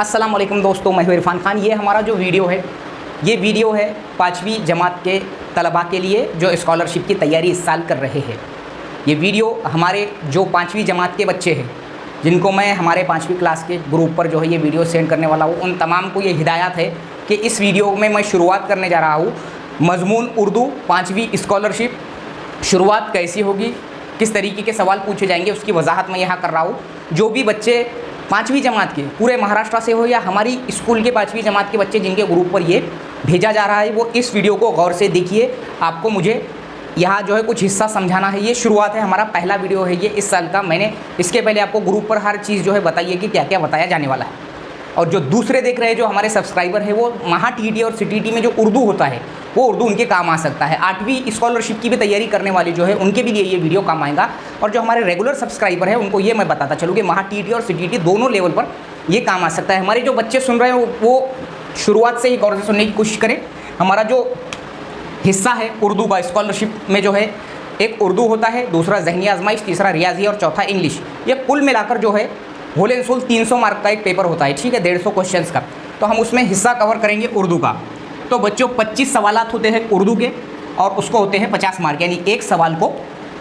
अस्सलाम वालेकुम दोस्तों, मैं हूं इरफान खान। ये हमारा जो वीडियो है ये वीडियो है 5वीं जमात के तलबा के लिए जो स्कॉलरशिप की तैयारी इस साल कर रहे हैं। ये वीडियो हमारे जो 5वीं जमात के बच्चे हैं जिनको मैं हमारे 5वीं क्लास के ग्रुप पर जो है ये वीडियो सेंड करने वाला हूँ, उन तमाम को ये हिदायत है कि इस वीडियो में मैं शुरुआत करने जा रहा हूँ मज़मून उर्दू 5वीं स्कॉलरशिप। शुरुआत कैसी होगी, किस तरीके के सवाल पूछे जाएंगे, उसकी वजाहत मैं यहाँ कर रहा हूँ। जो भी बच्चे 5वीं जमात के पूरे महाराष्ट्र से हो या हमारी स्कूल के 5वीं जमात के बच्चे जिनके ग्रुप पर ये भेजा जा रहा है, वो इस वीडियो को गौर से देखिए। आपको मुझे यहाँ जो है कुछ हिस्सा समझाना है। ये शुरुआत है, हमारा पहला वीडियो है ये इस साल का। मैंने इसके पहले आपको ग्रुप पर हर चीज़ जो है बताइए कि क्या क्या बताया जाने वाला है। और जो दूसरे देख रहे हैं जो हमारे सब्सक्राइबर है, वो महा टीटी और सीटीटी में जो उर्दू होता है वो उर्दू उनके काम आ सकता है। 8वीं स्कॉलरशिप की भी तैयारी करने वाले जो है उनके भी लिए ये वीडियो काम आएगा। और जो हमारे रेगुलर सब्सक्राइबर है उनको ये मैं बताता चलूँ कि महा टीटी और सीटीटी दोनों लेवल पर ये काम आ सकता है। हमारे जो बच्चे सुन रहे हैं वो शुरुआत से ही गौर से सुनने की कोशिश करें। हमारा जो हिस्सा है उर्दू का स्कॉलरशिप में जो है, एक उर्दू होता है, दूसरा ज़हनी आजमाइश, तीसरा रियाजी और चौथा इंग्लिश। ये कुल मिलाकर जो है होल एंड सोल 300 मार्क का एक पेपर होता है, ठीक है, 150 क्वेश्चंस का। तो हम उसमें हिस्सा कवर करेंगे उर्दू का। तो बच्चों 25 सवालात होते हैं उर्दू के और उसको होते हैं 50 मार्क, यानी एक सवाल को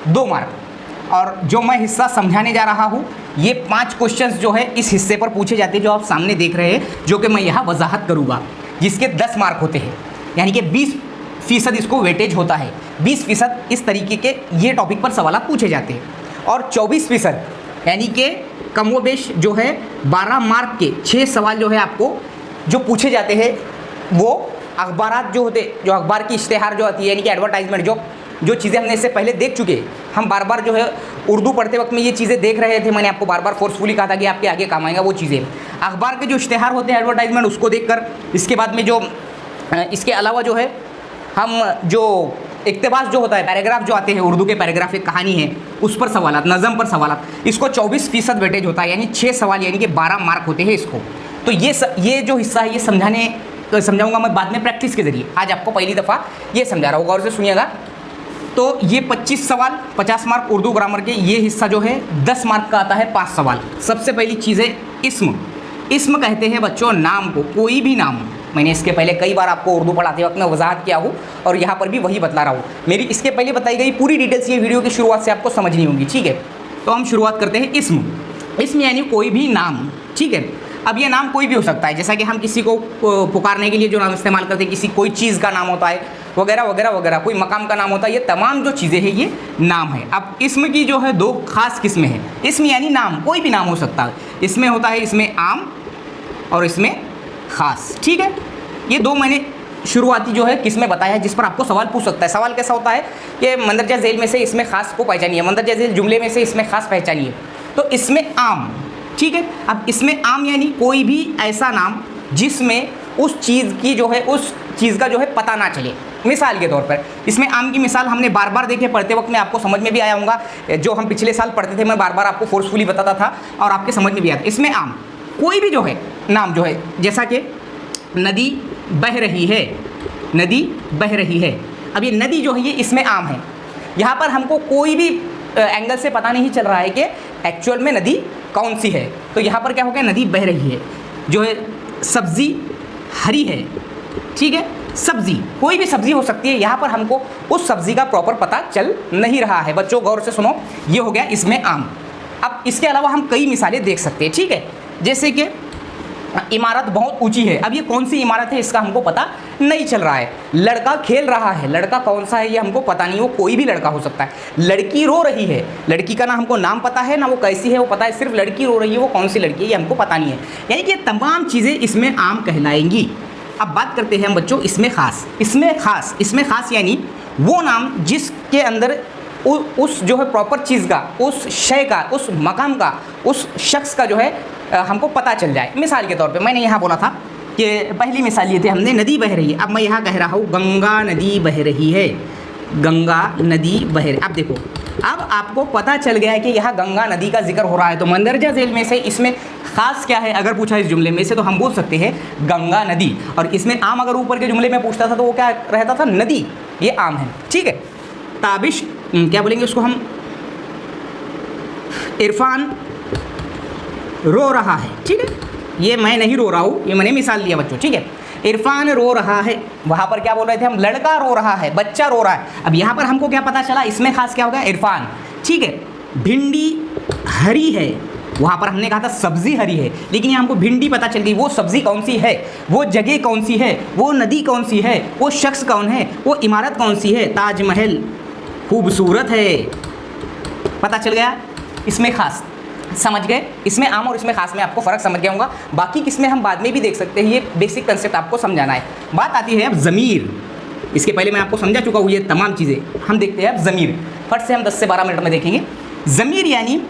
2 मार्क। और जो मैं हिस्सा समझाने जा रहा हूँ ये 5 क्वेश्चंस जो है इस हिस्से पर पूछे जाते हैं जो आप सामने देख रहे हैं, जो कि मैं यहाँ वजाहत करूँगा, जिसके 10 मार्क होते हैं, यानी कि 20% इसको वेटेज होता है। 20% इस तरीके के ये टॉपिक पर सवाल पूछे जाते हैं। और 24% यानी कि कमोबेश जो है 12 मार्क के 6 सवाल जो है आपको जो पूछे जाते हैं, वो अखबारात जो होते, जो अखबार की इश्तेहार जो आती है, यानी कि एडवर्टाइजमेंट, जो चीज़ें हमने इससे पहले देख चुके हैं। हम बार बार जो है उर्दू पढ़ते वक्त में ये चीज़ें देख रहे थे। मैंने आपको बार बार फोर्सफुली कहा था कि आपके आगे काम आएगा वो चीज़ें। अखबार के जो इश्तेहार होते हैं, एडवर्टाइजमेंट, उसको देखकर इसके बाद में जो इसके अलावा जो है हम जो इक्तबास जो होता है, पैराग्राफ जो आते हैं उर्दू के, पैराग्राफ एक कहानी है उस पर सवाल, नज़म पर सवाल, इसको 24% वेटेज होता है, यानी 6 सवाल यानी कि 12 मार्क होते हैं इसको। तो ये जो हिस्सा है ये समझाऊंगा मैं बाद में प्रैक्टिस के जरिए। आज आपको पहली दफ़ा ये समझा रहा हूँ, गौर से सुनिएगा। तो ये 25 सवाल 50 मार्क उर्दू ग्रामर के, ये हिस्सा जो है 10 मार्क का आता है 5 सवाल। सबसे पहली चीज़ है इस्म। इस्म कहते हैं बच्चों नाम को, कोई भी नाम। मैंने इसके पहले कई बार आपको उर्दू पढ़ाते वक्त में वजाहत किया हूँ और यहाँ पर भी वही बतला रहा हूँ। मेरी इसके पहले बताई गई पूरी डिटेल्स ये वीडियो की शुरुआत से आपको समझनी होगी, ठीक है। तो हम शुरुआत करते हैं इस्म। इस्म यानी कोई भी नाम, ठीक है। अब ये नाम कोई भी हो सकता है, जैसा कि हम किसी को पुकारने के लिए जो नाम इस्तेमाल करते हैं, किसी कोई चीज़ का नाम होता है वगैरह वगैरह वगैरह, कोई मकाम का नाम होता है, ये तमाम जो चीज़ें हैं ये नाम है। अब इस्म की जो है 2 खास किस्में हैं। इस्म यानी नाम, कोई भी नाम हो सकता है। इसमें होता है इसमें आम और इसमें ख़ास, ठीक है। ये 2 मैंने शुरुआती जो है किस्में बताया है जिस पर आपको सवाल पूछ सकता है। सवाल कैसा होता है कि मंदरजा झेल में से इसमें ख़ास को पहचानिए, मंदरजा झेल जुमले में से इसमें ख़ास पहचानिए। तो इसमें आम, ठीक है। अब इसमें आम यानी कोई भी ऐसा नाम जिसमें उस चीज़ की जो है, उस चीज़ का जो है पता ना चले। मिसाल के तौर पर इसमें आम की मिसाल हमने बार बार देखे, पढ़ते वक्त में आपको समझ में भी आया होगा। जो हम पिछले साल पढ़ते थे मैं बार बार आपको फोर्सफुली बताता था और आपके समझ में भी आता। इसमें आम कोई भी जो है नाम जो है, जैसा कि नदी बह रही है, नदी बह रही है। अब ये नदी जो है ये इसमें आम है। यहाँ पर हमको कोई भी एंगल से पता नहीं चल रहा है कि एक्चुअल में नदी कौन सी है। तो यहाँ पर क्या हो गया, नदी बह रही है। जो है सब्ज़ी हरी है, ठीक है। सब्ज़ी कोई भी सब्ज़ी हो सकती है, यहाँ पर हमको उस सब्ज़ी का प्रॉपर पता चल नहीं रहा है। बच्चों गौर से सुनो, ये हो गया इसमें आम। अब इसके अलावा हम कई मिसालें देख सकते हैं, ठीक है। जैसे कि इमारत बहुत ऊंची है। अब ये कौन सी इमारत है इसका हमको पता नहीं चल रहा है। लड़का खेल रहा है, लड़का कौन सा है ये हमको पता नहीं, वो कोई भी लड़का हो सकता है। लड़की रो रही है, लड़की का ना हमको नाम पता है ना वो कैसी है वो पता है, सिर्फ लड़की रो रही है, वो कौन सी लड़की है ये हमको पता नहीं है। यानी कि तमाम चीज़ें इसमें आम कहलाएंगी। अब बात करते हैं हम बच्चों इसमें ख़ास। इसमें ख़ास यानी वो नाम जिसके अंदर उस जो है प्रॉपर चीज़ का, उस शय का, उस मकाम का, उस शख्स का जो है हमको पता चल जाए। मिसाल के तौर पे मैंने यहाँ बोला था कि पहली मिसाल ये थी हमने नदी बह रही है। अब मैं यहाँ कह रहा हूँ गंगा नदी बह रही है, गंगा नदी बह रही। अब देखो, अब आपको पता चल गया है कि यहाँ गंगा नदी का जिक्र हो रहा है। तो मंदरजा झेल में से इसमें ख़ास क्या है अगर पूछा इस जुमले में से, तो हम बोल सकते हैं गंगा नदी। और इसमें आम अगर ऊपर के जुमले में पूछता था तो वो क्या रहता था, नदी। ये आम है, ठीक है। ताबिश क्या बोलेंगे उसको हम, इरफान रो रहा है, ठीक है। ये मैं नहीं रो रहा हूँ, ये मैंने मिसाल दिया बच्चों, ठीक है। इरफान रो रहा है, वहाँ पर क्या बोल रहे थे हम, लड़का रो रहा है, बच्चा रो रहा है। अब यहाँ पर हमको क्या पता चला, इसमें खास क्या होगा, इरफान, ठीक है। भिंडी हरी है, वहाँ पर हमने कहा था सब्जी हरी है, लेकिन यहाँ हमको भिंडी पता चल गई। वो सब्जी कौन सी है, वो जगह कौन सी है, वो नदी कौन सी है, वो शख्स कौन है, वो इमारत कौन सी है, ताजमहल खूबसूरत है, पता चल गया। इसमें खास समझ गए, इसमें आम और इसमें खास में आपको फ़र्क समझ गया होगा। बाकी किसमें हम बाद में भी देख सकते हैं, ये बेसिक कंसेप्ट आपको समझाना है। बात आती है अब ज़मीर, इसके पहले मैं आपको समझा चुका हूँ ये तमाम चीज़ें। हम देखते हैं अब ज़मीर, फट से हम 10 से 12 मिनट में देखेंगे। ज़मीर यानी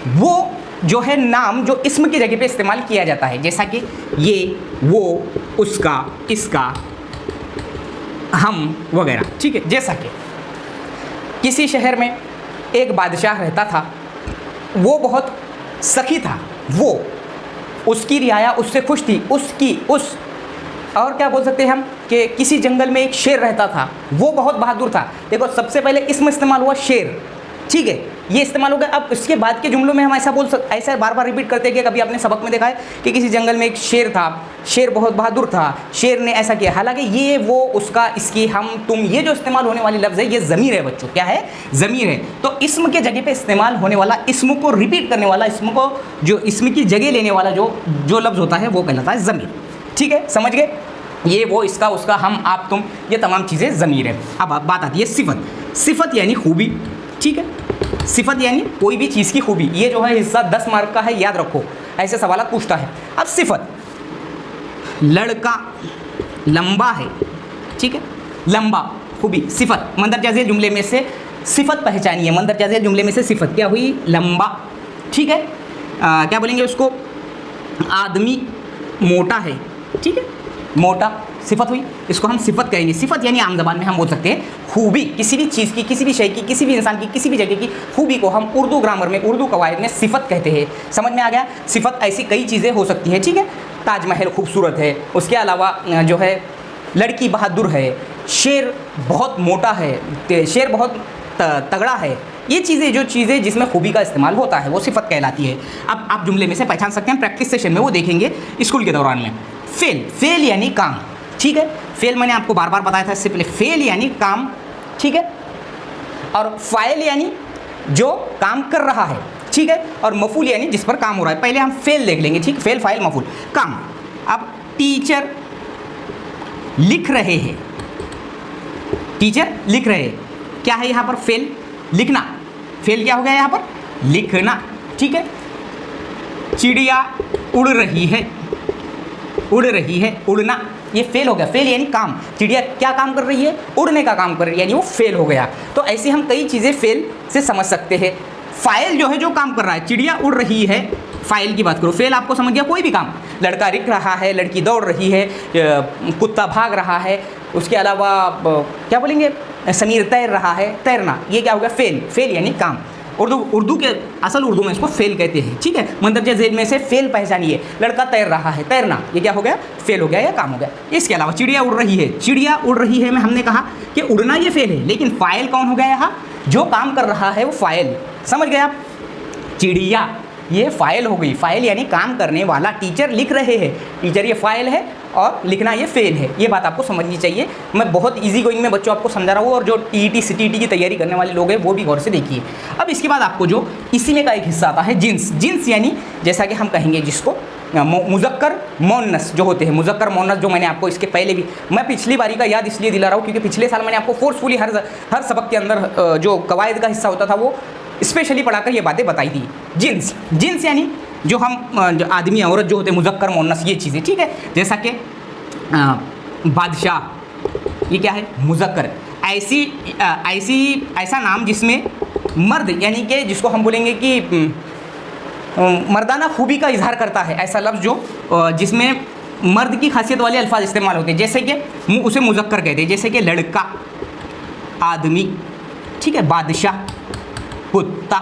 वो जो है नाम जो इसम की जगह पे इस्तेमाल किया जाता है, जैसा कि ये, वो, उसका, इसका, हम वगैरह, ठीक है। जैसा कि किसी शहर में एक बादशाह रहता था, वो बहुत सखी था, वो, उसकी रियाया उससे खुश थी, उसकी, उस, और क्या बोल सकते हैं हम कि किसी जंगल में एक शेर रहता था, वो बहुत बहादुर था। देखो सबसे पहले इसमें इस्तेमाल हुआ शेर, ठीक है, ये इस्तेमाल हो गया। अब इसके बाद के जुमलों में हम ऐसा बार बार रिपीट करते हैं कि कभी आपने सबक में देखा है कि किसी जंगल में एक शेर था, शेर बहुत बहादुर था, शेर ने ऐसा किया। हालांकि ये, वो, उसका, इसकी, हम, तुम, ये जो इस्तेमाल होने वाली लफ्ज़ है ये ज़मीर है बच्चों। क्या है, ज़मीर है। तो इसम के जगह पे इस्तेमाल होने वाला, इसम को रिपीट करने वाला, इसम को जो इसम की जगह लेने वाला जो लफ्ज़ होता है वो कहलाता है ज़मीर, ठीक है। समझ गए, ये, वो, इसका, उसका, हम, आप, तुम, ये तमाम चीज़ें ज़मीर है। अब बात आती है सिफत। सिफत यानी खूबी, ठीक है। सिफत यानी कोई भी चीज़ की खूबी। ये जो है हिस्सा 10 मार्क का है, याद रखो, ऐसे सवाल पूछता है। अब सिफत, लड़का लंबा है, ठीक है, लंबा, खूबी, सिफत। मंदरजा झेल जुमले में से सिफत पहचानिए, मंदरजा झेल जुमले में से सिफत क्या हुई, लंबा, ठीक है। क्या बोलेंगे उसको, आदमी मोटा है, ठीक है, मोटा, सिफत हुई, इसको हम सिफत कहेंगे। सिफत यानी आम ज़बान में हम बोल सकते हैं खूबी, किसी भी चीज़ की, किसी भी शय की, किसी भी इंसान की, किसी भी जगह की खूबी को हम उर्दू ग्रामर में, उर्दू कवायद में सिफत कहते हैं। समझ में आ गया। सिफत ऐसी कई चीज़ें हो सकती हैं, ठीक है। ताजमहल खूबसूरत है, उसके अलावा जो है लड़की बहादुर है, शेर बहुत मोटा है, शेर बहुत तगड़ा है, ये चीज़ें, जो चीज़ें जिसमें खूबी का इस्तेमाल होता है वो सिफत कहलाती है। अब आप जुमले में से पहचान सकते हैं, प्रैक्टिस सेशन में वो देखेंगे स्कूल के दौरान में। फेल, फेल यानी काम, ठीक है। फेल मैंने आपको बार बार बताया था इससे पहले, फेल यानी काम, ठीक है। और फाइल यानी जो काम कर रहा है, ठीक है। और मफूल यानी जिस पर काम हो रहा है। पहले हम फेल देख लेंगे, ठीक, फेल, फाइल, मफूल, काम। अब टीचर लिख रहे हैं, टीचर लिख रहे हैं, क्या है यहाँ पर, फेल, लिखना। फेल क्या हो गया यहाँ पर, लिखना, ठीक है। चिड़िया उड़ रही है, उड़ रही है, उड़ना, ये फेल हो गया। फेल यानी काम, चिड़िया क्या काम कर रही है, उड़ने का काम कर रही है, यानी वो फेल हो गया। तो ऐसे हम कई चीज़ें फेल से समझ सकते हैं। फाइल जो है जो काम कर रहा है, चिड़िया उड़ रही है, फाइल की बात करो। फेल आपको समझ गया, कोई भी काम, लड़का लिख रहा है, लड़की दौड़ रही है, कुत्ता भाग रहा है, उसके अलावा क्या बोलेंगे, समीर तैर रहा है, तैरना, ये क्या हो गया, फेल। फेल यानी काम। उर्दू के असल उर्दू में इसको फेल कहते हैं, ठीक है। मंदरजा झेल में से फेल पहचानिए, लड़का तैर रहा है, तैरना, ये क्या हो गया, फेल हो गया या काम हो गया। इसके अलावा चिड़िया उड़ रही है, चिड़िया उड़ रही है में हमने कहा कि उड़ना ये फेल है, लेकिन फाइल कौन हो गया यहाँ, जो काम कर रहा है वो फाइल। समझ गए आप, चिड़िया ये फाइल हो गई, फाइल यानी काम करने वाला। टीचर लिख रहे हैं, टीचर ये फाइल है, और लिखना ये फेल है। ये बात आपको समझनी चाहिए। मैं बहुत इजी गोइंग में बच्चों आपको समझा रहा हूँ, और जो टीईटी सीटीईटी की तैयारी करने वाले लोग हैं वो भी गौर से देखिए। अब इसके बाद आपको जो इसी में का एक हिस्सा आता है जिन्स। जिन्स यानी जैसा कि हम कहेंगे जिसको मुज़क्कर मोन्नस जो होते हैं, मुज़क्कर मोन्नस, जो मैंने आपको इसके पहले भी, मैं पिछली बारी का याद इसलिए दिला रहा हूँ क्योंकि पिछले साल मैंने आपको फोर्सफुली हर सबक के अंदर जो कवायद का हिस्सा होता था वो स्पेशली पढ़ाकर ये बातें बताई थी। जिन्स, जिन्स यानी जो हम जो आदमी औरत जो होते हैं, मुज़क्कर मोन्नस, ये चीज़ें, ठीक है। जैसा कि बादशाह, ये क्या है, मुज़क्कर। ऐसा नाम जिसमें मर्द यानी कि जिसको हम बोलेंगे कि मर्दाना खूबी का इजहार करता है, ऐसा लफ्ज़ जो जिसमें मर्द की खासियत वाले अल्फाज इस्तेमाल होते हैं, जैसे कि उसे मुज़क्कर कहते हैं। जैसे कि लड़का, आदमी, ठीक है, बादशाह, कुत्ता,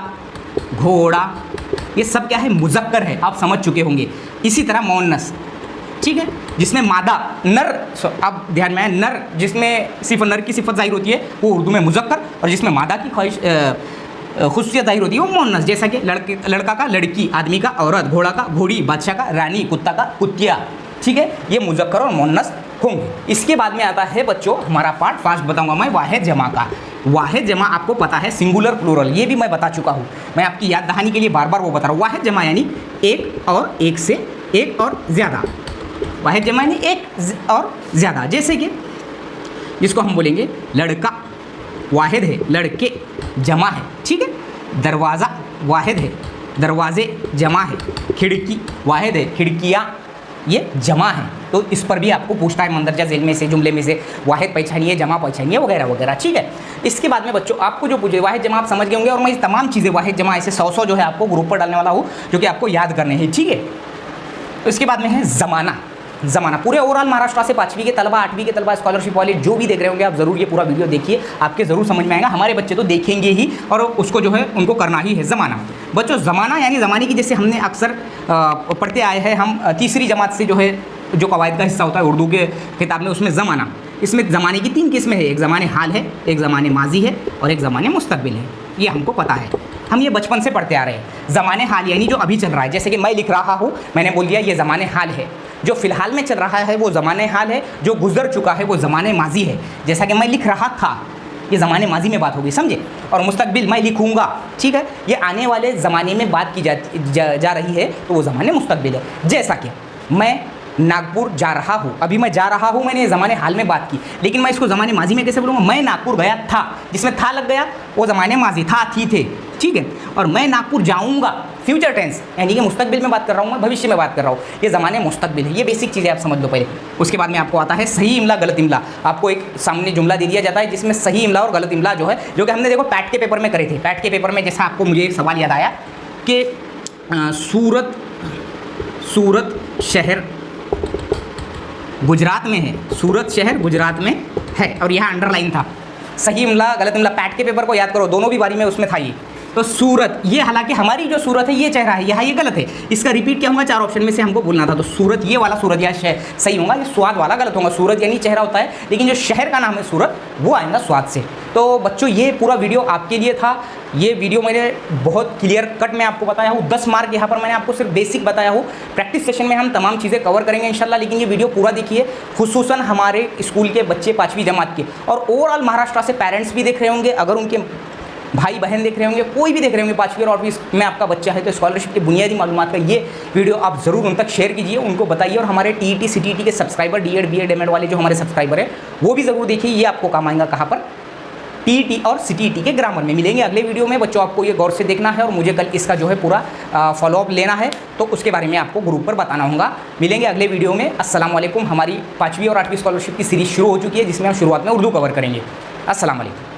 घोड़ा, ये सब क्या है, मुज़क्कर है, आप समझ चुके होंगे। इसी तरह मोन्नस, ठीक है, जिसमें मादा, नर, अब ध्यान में है, नर जिसमें सिर्फ नर की सिफत जाहिर होती है वो उर्दू में मुज़क्कर, और जिसमें मादा की ख्वाहिश खुशियत जाहिर होती है वो मोनस, जैसा कि लड़का का लड़की, आदमी का औरत, घोड़ा का घोड़ी, बादशाह का रानी, कुत्ता का कुतिया। ठीक है, ये मुज़क्कर और मोनस होंगे। इसके बाद में आता है बच्चों हमारा पार्ट 5 बताऊंगा मैं वाहिद जमा का। वाहिद जमा आपको पता है सिंगुलर प्लूरल, ये भी मैं बता चुका हूँ। मैं आपकी याद दहानी के लिए बार बार वो बता रहा हूँ। वाहिद जमा यानी एक और एक से एक और ज़्यादा। वाहिद जमा यानी एक और ज़्यादा, जैसे कि जिसको हम बोलेंगे लड़का वाहिद है, लड़के जमा है। ठीक है, दरवाज़ा वाहिद है, दरवाजे जमा है। खिड़की वाहिद है, खिड़कियाँ ये जमा है। तो इस पर भी आपको पूछता है मंदरजा झेल में से, जुमले में से वाहिद पहचानिए, जमा पहचानिए वगैरह वगैरह। ठीक है, इसके बाद में बच्चों आपको जो पूछे वाहिद जमा आप समझ गए होंगे, और मैं इस तमाम चीज़ें वाहिद जमा ऐसे 100 जो है आपको ग्रुप पर डालने वाला हूँ, जो कि आपको याद करने हैं। ठीक है, इसके बाद में है ज़माना। ज़माना पूरे ओवरऑल महाराष्ट्र से 5वीं के तलबा, 8वीं के तलबा, स्कॉलरशिप वाले जो भी देख रहे होंगे, आप ज़रूर ये पूरा वीडियो देखिए, आपके ज़रूर समझ में आएगा। हमारे बच्चे तो देखेंगे ही और उसको जो है उनको करना ही है। ज़माना बच्चों, ज़माना यानी ज़माने की, जैसे हमने अक्सर पढ़ते आए हैं हम, तीसरी जमात से जो है जो कवायद का हिस्सा होता है उर्दू के किताब में, उसमें ज़माना, इसमें ज़माने की 3 किस्में हैं। एक ज़माने हाल है, एक ज़माने माजी है और एक ज़माने मुस्तकबिल है। ये हमको पता है, हम ये बचपन से पढ़ते आ रहे हैं। ज़माने हाल यानी जो अभी चल रहा है, जैसे कि मैं लिख रहा हूँ, मैंने बोल दिया ये ज़माने हाल है। जो फ़िलहाल में चल रहा है वो ज़माने हाल है, जो गुजर चुका है वो ज़माने माजी है। जैसा कि मैं लिख रहा था, ये ज़माने माजी में बात होगी, समझे। और मुस्तकबिल मैं लिखूंगा, ठीक है, ये आने वाले ज़माने में बात की जा रही है, तो वो ज़माने मुस्तकबिल है। जैसा कि मैं नागपुर जा रहा हूँ, अभी मैं जा रहा हूँ, मैंने ज़माने हाल में बात की, लेकिन मैं इसको ज़माने माजी में कैसे बोलूँगा। मैं नागपुर गया था, जिसमें था लग गया, वो ज़माने माजी था, थी थे। ठीक है, और मैं नागपुर जाऊँगा, फ्यूचर टेंस यानी कि मुस्तकबिल में बात कर रहा हूँ, मैं भविष्य में बात कर रहा हूँ, ये ज़माने मुस्तकबिल है। ये बेसिक चीज़ें आप समझ लो पहले। उसके बाद में आपको आता है सही इमला गलत इमला। आपको एक सामने जुमला दे दिया जाता है जिसमें सही इमला और गलत इमला जो है, जो कि हमने देखो पैट के पेपर में करे थे। पैट के पेपर में जैसा आपको मुझे एक सवाल याद आया कि सूरत शहर गुजरात में है, सूरत शहर गुजरात में है, और यहाँ अंडरलाइन था। सही इमला गलत इमला, पैट के पेपर को याद करो, दोनों भी बारी में उसमें था ये। तो सूरत, ये हालांकि हमारी जो सूरत है ये चेहरा है, यहाँ ये गलत है। इसका रिपीट क्या होगा, 4 ऑप्शन में से हमको बोलना था। तो सूरत, ये वाला सूरत या सही होगा, ये स्वाद वाला गलत होगा। सूरत यानी चेहरा होता है, लेकिन जो शहर का नाम है सूरत, वो आएगा स्वाद से। तो बच्चों ये पूरा वीडियो आपके लिए था। ये वीडियो मैंने बहुत क्लियर कट में आपको बताया हूँ। 10 मार्क यहाँ पर मैंने आपको सिर्फ बेसिक बताया हूँ। प्रैक्टिस सेशन में हम तमाम चीज़ें कवर करेंगे इंशाल्लाह, लेकिन ये वीडियो पूरा देखिए, खुसूसन हमारे स्कूल के बच्चे 5वीं जमात के, और ओवरऑल महाराष्ट्र से पेरेंट्स भी देख रहे होंगे, अगर उनके भाई बहन देख रहे होंगे, कोई भी देख रहे होंगे 5वीं और 8वीं में आपका बच्चा है, तो स्कॉलरशिप की बुनियादी मालूमात का ये वीडियो आप ज़रूर उन तक शेयर कीजिए, उनको बताइए। और हमारे टीईटी सीटीईटी के सब्सक्राइबर, डीएड बीएड एमएड वाले जो हमारे सब्सक्राइबर है, वो भी ज़रूर देखिए। ये आपको काम आएगा कहाँ पर, टीईटी और सीटीईटी के ग्रामर में। मिलेंगे अगले वीडियो में बच्चों, आपको ये गौर से देखना है, और मुझे कल इसका जो है पूरा फॉलोअप लेना है, तो उसके बारे में आपको ग्रुप पर बताना होगा। मिलेंगे अगले वीडियो में। अस्सलाम वालेकुम। हमारी 5वीं और 8वीं स्कॉलरशिप की सीरीज शुरू हो चुकी है, जिसमें हम शुरुआत में उर्दू कवर करेंगे। अस्सलाम वालेकुम।